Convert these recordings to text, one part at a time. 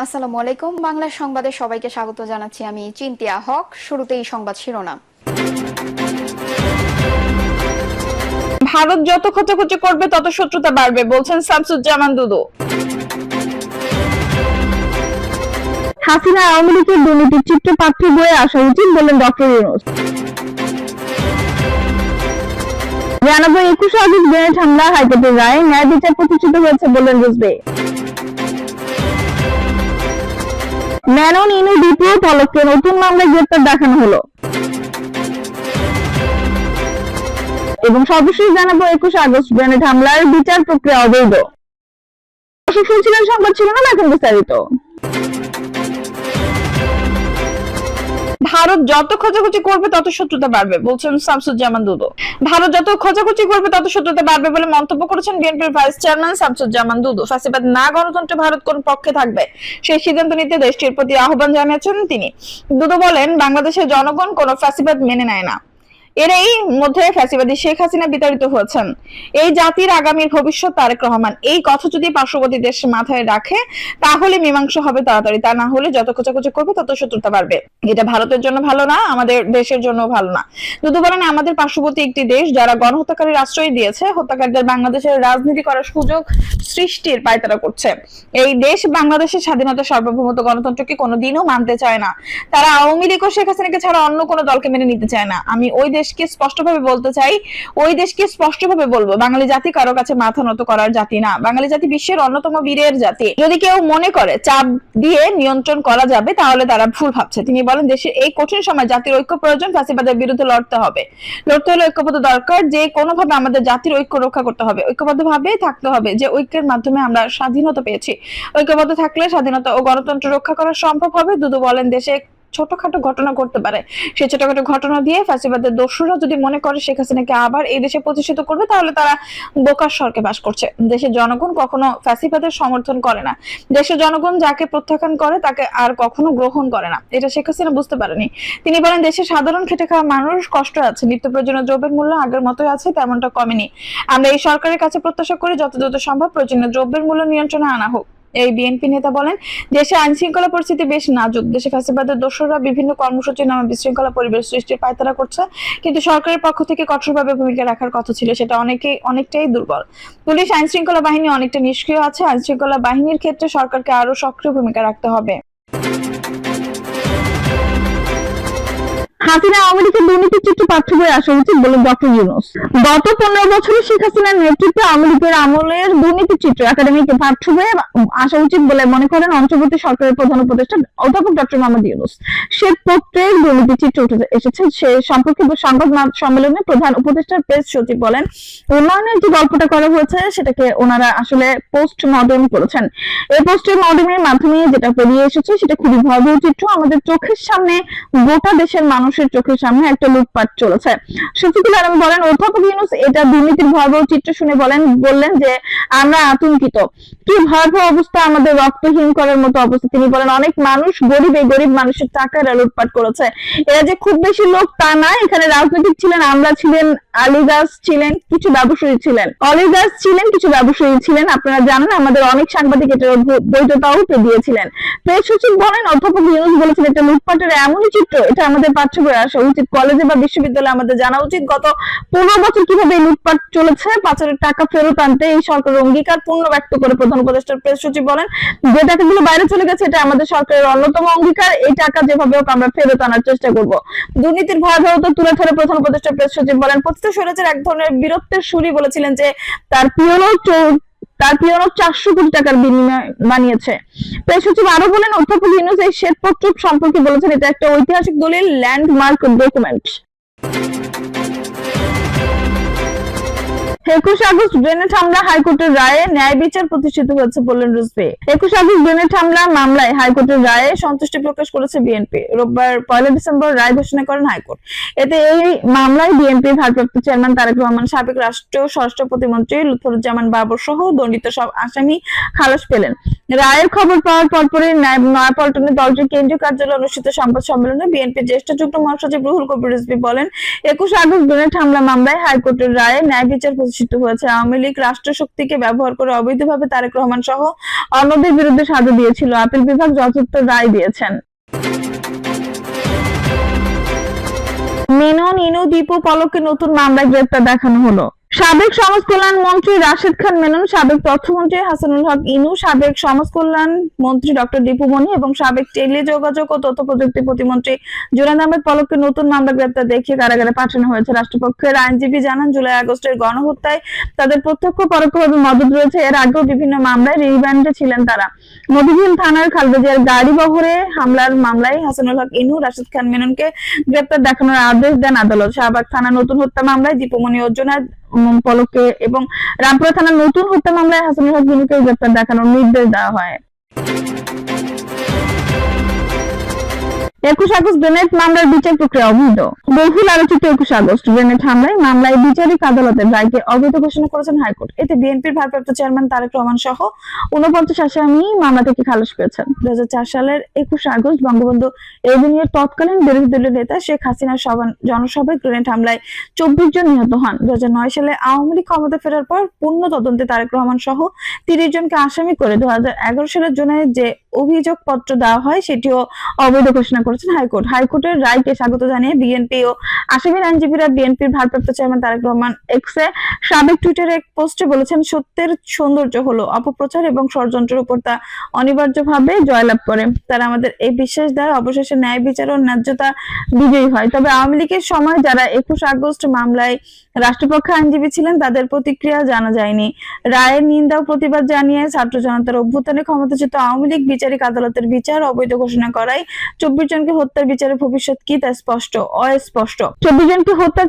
আসসালামু আলাইকুম। বাংলা সংবাদে সবাইকে স্বাগত জানাচ্ছি। আমি চিন্তিয়া হক। শুরুতেই সংবাদ শিরোনাম। ভারত যত খোঁচাখুচি করবে তত শত্রুতা বাড়বে, বলছেন শামসুজ্জামান দুদু। হাসিনা আওয়ামী লীগের দুর্নীতির চিত্র পাঠ্য বইয়ে আসা উচিত, বললেন ডক্টর ইউনূস। জানাবো 21 আগস্ট গ্রেনেড হামলা হাইকোর্টের রায়ে ন্যায় বিচার প্রতিষ্ঠিত হয়েছে, বললেন রুজবে। ম্যানন ইনু দ্বিতীয় পলককে নতুন মামলায় গ্রেপ্তার দেখানো হলো। এবং সর্বশেষ জানাবো 21 আগস্ট গ্রেনেড হামলার বিচার প্রক্রিয়া অবৈধ। শুনছিলেন সংবাদ শিরোনাম, এখন বিস্তারিত। ভারত যত খোঁজাখুঁজি করবে তত শত্রুতা বাড়বে, বলছেন শামসুজ্জামান দুদু। ভারত যত খোঁজাখুঁজি করবে তত শত্রুতা বাড়বে বলে মন্তব্য করেছেন বিএনপির ভাইস চেয়ারম্যান শামসুজ্জামান দুদু। ফ্যাসিবাদ না গণতন্ত্রে ভারত কোন পক্ষে থাকবে সেই সিদ্ধান্ত নিতে দেশটির প্রতি আহ্বান জানিয়েছেন তিনি। দুদু বলেন, বাংলাদেশের জনগণ কোন ফ্যাসিবাদ মেনে নেয় না। এরই মধ্যে ফ্যাসিবাদী শেখ হাসিনা বিতাড়িত হয়েছেন। এই জাতির আগামীর ভবিষ্যৎ তারেক রহমান। এই কথা যদি পার্শ্ববর্তী দেশ মাথায় রাখে তাহলে মীমাংসা হবে তাড়াতাড়ি। তা না হলে যত খোঁচাখুচি করবে তত শত্রুতা বাড়বে। এটা ভারতের জন্য ভালো না, আমাদের দেশের জন্য ভালো না। দুদু বলেন, আমাদের পার্শ্ববর্তী একটি দেশ যারা গণহত্যাকারীর আশ্রয় দিয়েছে, হত্যাকারীদের বাংলাদেশের রাজনীতি করার সুযোগ সৃষ্টির পায়তারা করছে। এই দেশ বাংলাদেশের স্বাধীনতা, সার্বভৌমত্ব, গণতন্ত্রকে কোনোদিনও মানতে চায় না। তারা আওয়ামী লীগ ও শেখ হাসিনাকে ছাড়া অন্য কোনো দলকে মেনে নিতে চায় না। আমি ওই দেশকে স্পষ্টভাবে বলতে চাই, ওই দেশকে স্পষ্টভাবে বলবো, বাঙালি জাতি কারো কাছে মাথা নত করার জাতি না। বাঙালি জাতি বিশ্বের অন্যতম বীরের জাতি। যদি কেউ মনে করে চাপ দিয়ে নিয়ন্ত্রণ করা যাবে তাহলে তারা ভুল ভাবছে। তিনি বলেন, দেশের এই কঠিন সময় জাতির ঐক্য প্রয়োজন। ফ্যাসিবাদের বিরুদ্ধে লড়তে হবে। লড়তে হলে ঐক্যবদ্ধ দরকার। যে কোনো ভাবে আমাদের জাতির ঐক্য রক্ষা করতে হবে। ঐক্যবদ্ধ ভাবে থাকতে হবে। যে ঐক্যের মাধ্যমে আমরা স্বাধীনতা পেয়েছি। ঐক্যবদ্ধ থাকলে স্বাধীনতা ও গণতন্ত্র রক্ষা করা সম্ভব হবে। দুদু বলেন, দেশে ছোটখাটো ঘটনা ঘটতে পারে। সেই ছোটখাটো ঘটনা দিয়ে ফ্যাসিবাদের দস্যুরা যদি মনে করে শেখ হাসিনাকে আবার এই দেশে প্রতিষ্ঠিত করবে তাহলে তারা বোকার স্বর্গে বাস করছে। দেশের জনগণ কখনো ফ্যাসিবাদের সমর্থন করে না। দেশের জনগণ যাকে প্রত্যাখ্যান করে তাকে আর কখনো গ্রহণ করে না। এটা শেখ হাসিনা বুঝতে পারেনি। তিনি বলেন, দেশের সাধারণ খেটে খাওয়া মানুষ কষ্ট আছে। নিত্য প্রয়োজনীয় দ্রব্যের মূল্য আগের মতোই আছে, তেমনটা কমেনি। আমরা এই সরকারের কাছে প্রত্যাশা করি যত দ্রুত সম্ভব প্রয়োজনীয় দ্রব্যের মূল্য নিয়ন্ত্রণে আনা হোক। এই বিএনপি নেতা বলেন, দেশে আইন শৃঙ্খলা পরিস্থিতি বেশ নাজুক। দেশে ফ্যাসিবাদের দোসররা বিভিন্ন কর্মসূচির নামে বিশৃঙ্খলা পরিবেশ সৃষ্টির পায়তারা করছে। কিন্তু সরকারের পক্ষ থেকে কঠোরভাবে ভূমিকা রাখার কথা ছিল, সেটা অনেকটাই দুর্বল। পুলিশ, আইন শৃঙ্খলা বাহিনী অনেকটা নিষ্ক্রিয় আছে। আইন শৃঙ্খলা বাহিনীর ক্ষেত্রে সরকারকে আরো সক্রিয় ভূমিকা রাখতে হবে। হাসিনা আওয়ামী লীগের দুর্নীতির চিত্র পাঠ্য বইয়ে আসা উচিত, বলেন ডক্টর ইউনূস। গত 15 বছরে শেখ হাসিনার নেতৃত্বে আওয়ামী লীগের আমলের দুর্নীতির চিত্র একাডেমিকে পাঠ্য বইয়ে আসা উচিত বলে মনে করেন অন্তর্বর্তী সরকারের প্রধান উপদেষ্টা অধ্যাপক ডক্টর মোহাম্মদ ইউনূস। শ্বেতপত্রের দুর্নীতির চিত্র উঠে এসেছে। সে সম্পর্কে সংবাদ সম্মেলনে প্রধান উপদেষ্টার প্রেস সচিব বলেন, উন্নয়নের যে গল্পটা করা হয়েছে সেটাকে ওনারা আসলে পোস্ট মডার্ন করেছেন। এই পোস্ট মডার্নের মাধ্যমে যেটা বেরিয়ে এসেছে সেটা খুবই ভয়াবহ চিত্র। আমাদের চোখের সামনে, গোটা দেশের মানুষের চোখের সামনে একটা লুটপাট চলেছে। শফিকুল আলম বলেন, অধ্যাপক ইউনূস এটা দুর্নীতির ভয়াবহ চিত্র শুনে বললেন যে আমরা আতঙ্কিত। কি ভয়াবহ অবস্থা, আমাদের রক্তহীন করার মতো অবস্থা। তিনি বলেন, অনেক মানুষ গরিব, এই গরিব মানুষের টাকা এরা লুটপাট করেছে। এরা যে খুব বেশি লোক তা না। এখানে রাজনৈতিক ছিলেন, আমরা ছিলেন, আলিদাস ছিলেন, কিছু ব্যবসায়ী ছিলেন, অলিদাস ছিলেন, কিছু ব্যবসায়ী ছিলেন। আপনারা জানেন আমাদের অনেক সাংবাদিক এটার বৈধতাও দিয়েছিলেন। প্রেস সচিব বলেন, অধ্যাপক ইউনূস বলেছেন এটা লুটপাটের এমনই চিত্র, এটা আমাদের পাঠ্য বইয়ে আসা উচিত। কলেজে বা বিশ্ববিদ্যালয়ে আমাদের জানা উচিত গত 15 বছর কিভাবে লুটপাট চলেছে। পাচারের টাকা ফেরত আনতে এই সরকারের অঙ্গীকার পূর্ণ ব্যক্ত করে প্রধান উপদেষ্টার প্রেস সচিব বলেন, যে টাকাগুলো বাইরে চলে গেছে এটা আমাদের সরকারের অন্যতম অঙ্গীকার। এই টাকা যেভাবে হোক আমরা ফেরত আনার চেষ্টা করব। দুর্নীতির ভয়াবহতা তুলে ধরে প্রধান উপদেষ্টার প্রেস সচিব বলেন, পতিত স্বৈরাচার এক ধরনের বীরত্বের সুরই বলেছিলেন যে তার পিয়নো 400 কোটি টাকার বিনিময় বানিয়েছে। প্রেস সচিব আরো বলেন, অধ্যাপক ইউনূস এই শ্বেতপত্র সম্পর্কে বলেছেন এটা একটা ঐতিহাসিক দলিল, ল্যান্ডমার্ক ডকুমেন্ট। 21 আগস্ট গ্রেনেড হামলা হাইকোর্টের রায়ে ন্যায় বিচার প্রতিষ্ঠিত হয়েছে, বললেন রুজবে। 21 আগস্ট গ্রেনেড হামলা মামলায় হাইকোর্টের রায়ে সন্তুষ্টি প্রকাশ করেছে বিএনপি। রোববার 1 ডিসেম্বর রায় ঘোষণা করেন হাইকোর্ট। এতে এই মামলায় বিএনপির ভারপ্রাপ্ত চেয়ারম্যান তারেক রহমান, সাবেক রাষ্ট্র স্বরাষ্ট্র প্রতিমন্ত্রী লুৎফুজ্জামান বাবর সহ দণ্ডিত সব আসামি খালাস পেলেন। রায়ের খবর পাওয়ার পরপরই নয়াপল্টনে দলটির কেন্দ্রীয় কার্যালয়ে অনুষ্ঠিত সংবাদ সম্মেলনে বিএনপির জ্যেষ্ঠ যুগ্ম মহাসচিব রুহুল কবির রিজভী বলেন, 21 আগস্ট গ্রেনেড হামলা মামলায় হাইকোর্টের রায়ে ন্যায় বিচার প্রতিষ্ঠিত হয়েছে। আওয়ামী লীগ রাষ্ট্রশক্তিকে ব্যবহার করে অবৈধভাবে তারেক রহমান সহ অন্যদের বিরুদ্ধে সাজা দিয়েছিল। আপিল বিভাগ যথাযথ রায় দিয়েছেন। মেনন, ইনু, দীপু, পলককে নতুন মামলায় গ্রেপ্তার দেখানো হলো। সাবেক সমাজ কল্যাণ মন্ত্রী রাশেদ খান মেনন, সাবেক তথ্যমন্ত্রী হাসানুল হক ইনু, সাবেক সমাজ কল্যাণ মন্ত্রী ডক্টর দীপু মনি এবং সাবেক টেলিযোগাযোগ ও তথ্য প্রযুক্তি প্রতিমন্ত্রী জুনায়েদ আহমেদ পলককে নতুন মামলা গ্রেপ্তার দেখিয়ে কারাগারে পাঠানো হয়েছে। রাষ্ট্রপক্ষের আইনজীবী জানান, জুলাই আগস্টের গণহত্যায় তাদের প্রত্যক্ষ পরোক্ষভাবে মদত রয়েছে। এর আগেও বিভিন্ন মামলায় রিমান্ডে ছিলেন তারা। মধুবিল থানার খালেদা জিয়ার গাড়ি বহরে হামলার মামলায় হাসানুল হক ইনু, রাশেদ খান মেননকে গ্রেপ্তার দেখানোর আদেশ দেন আদালত। শাহবাগ থানা নতুন হত্যা মামলায় দীপু মনি ও জুনায়েদ পলককে এবং রামপুরা থানার নতুন হত্যা মামলায় হাসানুল হক ইনুকে গ্রেপ্তার দেখানোর নির্দেশ দেওয়া হয়। 21 আগস্ট গ্রেনেড মামলার বিচার প্রক্রিয়া অবৈধ। বহুল আলোচিত 21 আগস্ট গ্রেনেড মামলায় বিচারিক আদালতের রায়কে অবৈধ ঘোষণা করেছেন হাইকোর্ট। এতে বিএনপির ভারপ্রাপ্ত চেয়ারম্যান তারেক রহমান সহ 49 আসামি মামলা থেকে খালাস পেয়েছেন। 2004 সালের 21 আগস্ট বঙ্গবন্ধু এভিনিউর তৎকালীন বিরোধী দলীয় নেতা শেখ হাসিনার জনসভায় গ্রেনেড হামলায় 24 জন নিহত হন। 2009 সালে আওয়ামী লীগ ক্ষমতা ফেরার পর পূর্ণ তদন্তে তারেক রহমান সহ 30 জনকে আসামি করে 2011 সালের জুনে যে অভিযোগপত্র দেওয়া হয় সেটিও অবৈধ ঘোষণা করেছেন হাইকোর্ট। হাইকোর্টের রায়কে স্বাগত জানিয়ে বিএনপি ও আসামির আইনজীবীরা বিএনপির ভারপ্রাপ্ত চেয়ারম্যান তারেক রহমান এক্সে সাবেক টুইটারে এক পোস্টে বলেছেন, সত্যের সৌন্দর্য হলো অপপ্রচার এবং ষড়যন্ত্রের উপর তা অনিবার্যভাবে জয়লাভ করে। তারা আমাদের এই বিশ্বাস দেয় অবশেষে ন্যায় বিচার ও ন্যায্যতা বিজয়ী হয়। তবে আওয়ামী লীগের সময় যারা 21 আগস্ট মামলায় রাষ্ট্রপক্ষে আইনজীবী ছিলেন তাদের প্রতিক্রিয়া জানা যায়নি। রায়ের নিন্দা ও প্রতিবাদ জানিয়ে ছাত্র জনতার অভ্যুত্থানে ক্ষমতাচ্যুত আওয়ামী লীগ বিচারিক আদালতের বিচার অবৈধ ঘোষণা করায় 24 জনকে হত্যার বিচারের ভবিষ্যৎ কি তা অস্পষ্ট। 24 জনকে হত্যার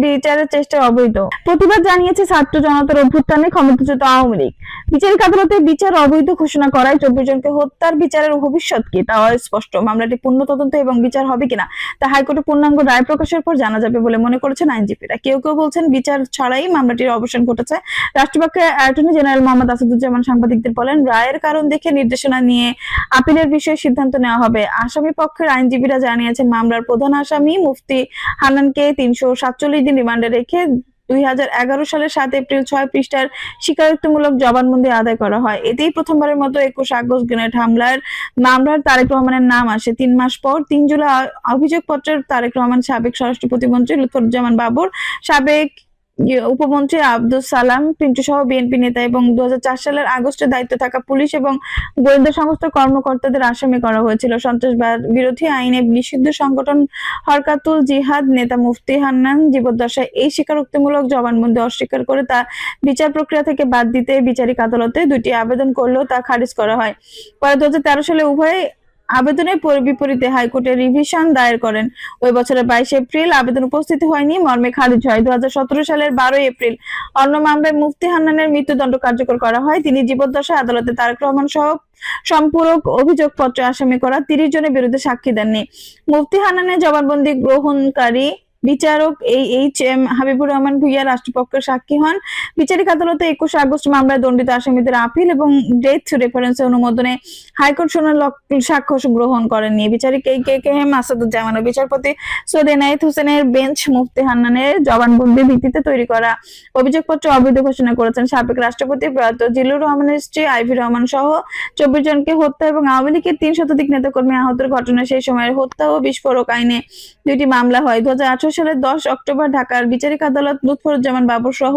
বিচারের চেষ্টার অবৈধ প্রতিবাদ জানিয়েছে ছাত্র জনতার অভ্যুত্থানে ক্ষমতাচ্যুত আওয়ামী লীগ। বিচারিক আদালতের বিচার অবৈধ ঘোষণা করায় 24 জনকে হত্যার বিচারের ভবিষ্যৎ কি তা অস্পষ্ট। মামলাটি পূর্ণ তদন্ত এবং বিচার হবে কিনা তা হাইকোর্টে পূর্ণাঙ্গ রায় প্রকাশের পর জানা যাবে বলে মনে করেছেন আইনজীবীরা। কেউ কেউ বলছেন বিচার ছাড়াই মামলাটির অবসান ঘটেছে। রাষ্ট্রপক্ষের অ্যাটর্নি জেনারেল মোহাম্মদ আসাদুজ্জামান সাংবাদিকদের বলেন, রায়ের কারণ দেখে নির্দেশনা নিয়ে আপিলের বিষয়ে সিদ্ধান্ত নেওয়া হবে। আসামি পক্ষের আইনজীবীরা জানিয়েছেন, মামলার প্রধান আসামি মুফতি হান্নানকে 347 দিন রিমান্ডে রেখে 2011 সালের 7 এপ্রিল 6 পৃষ্ঠার স্বীকারোক্তিমূলক জবানবন্দি আদায় করা হয়। এতেই প্রথমবারের মতো 21 আগস্ট গ্রেনেড মামলার তারেক রহমানের নাম আসে। 3 মাস পর 3 জুলাই অভিযোগপত্রের তারেক রহমান, সাবেক স্বরাষ্ট্র প্রতিমন্ত্রী লুৎফুজ্জামান বাবর, সাবেক উপমন্ত্রী আব্দুল সালাম পিন্টু সহ বিএনপি নেতা এবং 2004 সালের আগস্টে দায়িত্বে থাকা পুলিশ এবং গোয়েন্দা সংস্থার কর্মকর্তাদের আসামি করা হয়েছিল। সন্ত্রাসবাদ বিরোধী আইনে নিষিদ্ধ সংগঠন হরকাতুল জিহাদ নেতা মুফতি হান্নান জীবদ্দশায় এই স্বীকারোক্তিমূলক জবানবন্দি অস্বীকার করে তা বিচার প্রক্রিয়া থেকে বাদ দিতে বিচারিক আদালতে 2টি আবেদন করলেও তা খারিজ করা হয়। পরে 2013 সালে উভয় আবেদনের বিপরীতে হাইকোর্টে রিভিশন দায়ের করেন। ওই বছরের 22 এপ্রিল আবেদন উপস্থিত হয়নি মর্মে খারিজ হয়। 2017 সালের 12 এপ্রিল অন্য মামলায় মুফতি হান্নানের মৃত্যুদণ্ড কার্যকর করা হয়। তিনি জীবদ্দশায় আদালতে তারেক রহমান সহ সম্পূরক অভিযোগপত্রে আসামি করা 30 জনের বিরুদ্ধে সাক্ষী দেননি। মুফতি হান্নানের জবানবন্দি গ্রহণকারী বিচারক এইচ.এম. হাবিবুর রহমান ভুইয়া রাষ্ট্রপক্ষের সাক্ষী হন। বিচারিক আদালতে 21 আগস্ট মামলায় দণ্ডিত আসামিদের আপিল এবং ডেথ রেফারেন্স অনুমোদনে হাইকোর্ট শুনানি সাক্ষ্য গ্রহণ করেননি। বিচারিক এইচ.এম. আসাদুজ্জামান ও বিচারপতি সৈয়দ এনায়েত হোসেনের বেঞ্চ মুফতি হান্নানের জবানবন্দির ভিত্তিতে তৈরি করা অভিযোগপত্র অবৈধ ঘোষণা করেছেন। সাবেক রাষ্ট্রপতি প্রয়াত জিল্লুর রহমানের স্ত্রী আইভি রহমান সহ 24 জনকে হত্যা এবং আওয়ামী লীগের 3 শতাধিক নেতাকর্মী আহতের ঘটনায় সেই সময়ের হত্যা ও বিস্ফোরক আইনে 2টি মামলা হয়। 2018 সালের 10 অক্টোবর ঢাকার বিচারিক আদালত লুৎফুজ্জামান বাবর সহ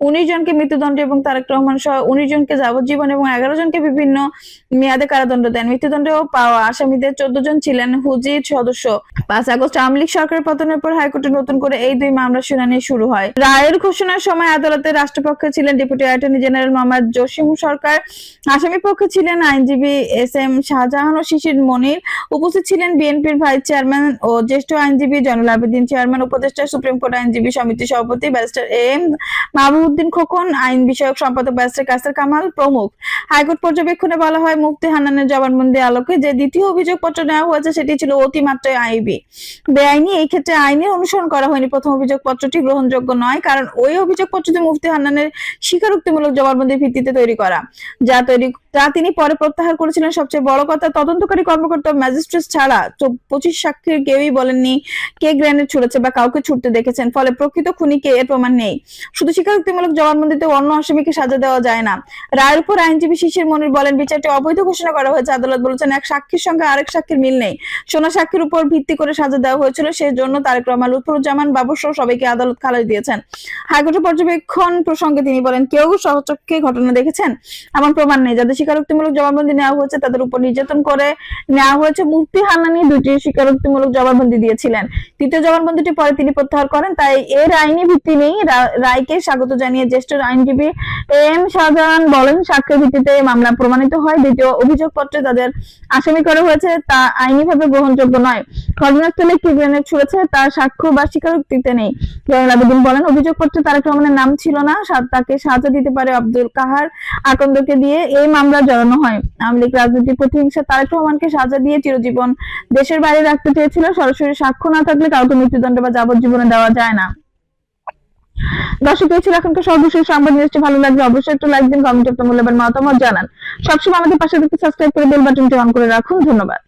19 জনকে মৃত্যুদণ্ড এবং তারেক রহমান সহ 19 জনকে যাবজ্জীবন এবং 11 জনকে বিভিন্ন মেয়াদে কারাদণ্ড দেন। মৃত্যুদণ্ড পাওয়া আসামিদের 14 জন ছিলেন হুজির সদস্য। 5 আগস্ট আওয়ামী লীগ সরকারের পতনের পর হাইকোর্টে নতুন করে এই 2 মামলার শুনানি শুরু হয়। রায়ের ঘোষণার সময় আদালতে রাষ্ট্রপক্ষে ছিলেন deputy attorney general Mohammad Jasim Sarkar, আসামি পক্ষে ছিলেন আইনজীবী এস.এম. শাহজাহান ও শিশির মনির। উপস্থিত ছিলেন বিএনপির ভাইস চেয়ারম্যান ও জ্যেষ্ঠ আইনজীবী জয়নুল আবেদিন, চেয়ারম্যান উপদেষ্টা সুপ্রিম কোর্ট আইনজীবী সমিতির সভাপতি ব্যারিস্টার এ.এম. মাহবুবউদ্দিন খোকন, আইন বিষয়ক সম্পাদক ব্যারিস্টার কাসের কামাল প্রমুখ। হাইকোর্ট পর্যবেক্ষণে বলা হয়, মুফতি হান্নানের জবানবন্দি আলোকে যে দ্বিতীয় অভিযোগপত্র নেওয়া হয়েছে সেটি ছিল অতিমাত্রায় বেআইনি। এই ক্ষেত্রে আইনের অনুসরণ করা হয়নি। প্রথম অভিযোগপত্রটি গ্রহণযোগ্য নয়, কারণ ওই অভিযোগপত্রটি মুফতি হান্নানের স্বীকারোক্তিমূলক জবানবন্দির ভিত্তিতে তৈরি করা, যা তিনি পরে প্রত্যাহার করেছিলেন। সবচেয়ে বড় কথা, তদন্তকারী কর্মকর্তা ম্যাজিস্ট্রেট ছাড়া 25 সাক্ষীর কেউই বলেননি কে গ্রেনেড ছুড়েছে বা কাউকে ছুটতে দেখেছেন। ফলে প্রকৃত খুনি কে এর প্রমাণ নেই। শুধু স্বীকারোক্তি স্বীকারোক্তিমূলক জবানবন্দিতে অন্য আসামিকে সাজা দেওয়া যায় না। রায়ের উপর আইনজীবী শিশির মনির বলেন, বিচারটি অবৈধ ঘোষণা করা হয়েছে। আদালত বলেছেন, এক সাক্ষীর সঙ্গে আরেক সাক্ষীর মিল নেই। শোনা সাক্ষীর উপর ভিত্তি করে সাজা দেওয়া হয়েছিল, সেই জন্য তারেক রহমান, লুৎফুজ্জামান বাবর সহ সবাইকে আদালত খালাস দিয়েছেন। হাইকোর্টের পর্যবেক্ষণ প্রসঙ্গে তিনি বলেন, কেউ সহচক্ষে ঘটনা দেখেছেন এমন প্রমাণ নেই। যাদের স্বীকারোক্তিমূলক জবানবন্দি নেওয়া হয়েছে তাদের উপর নির্যাতন করে নেওয়া হয়েছে। মুফতি হান্নানি দুটি স্বীকারোক্তিমূলক জবানবন্দি দিয়েছিলেন। তৃতীয় জবানবন্দিটি পরে তিনি প্রত্যাহার করেন, তাই এর আইনি ভিত্তি নেই। রায়কে স্বাগত জানিয়ে জ্যেষ্ঠ আইনজীবী এম শাহজাহান বলেন, সাক্ষ্যের ভিত্তিতে মামলা প্রমাণিত হয়। দ্বিতীয় অভিযোগপত্রে তাদের আসামি করা হয়েছে তা আইনিভাবে গ্রহণযোগ্য নয়। ঘটনাস্থলে কি গ্রেনেড ছুড়েছে তার সাক্ষ্য বা স্বীকারোক্তিতে নেই। জয়নাল আবেদীন বলেন, অভিযোগপত্রে তারেক রহমানের নাম ছিল না, তাকে সাজা দিতে পারে আব্দুল কাহার আকন্দকে দিয়ে এই মামলা জড়ানো হয়। আওয়ামী লীগ রাজনৈতিক প্রতিহিংসা তারেক রহমানকে সাজা দিয়ে চিরজীবন দেশের বাইরে রাখতে চেয়েছিল। সরাসরি সাক্ষ্য না থাকলে কাউকে মৃত্যুদণ্ড বা যাবজ্জীবনে দেওয়া যায় না। দর্শক, এই ছিল এখনকার সর্বশেষ সংবাদ। নিউজটি ভালো লাগলে অবশ্যই একটু লাইক দিন, কমেন্টে আপনার মূল্যবান মতামত জানান। সবসময় আমাদের পাশে থেকে সাবস্ক্রাইব করে বেল বাটনটি অন করে রাখুন। ধন্যবাদ।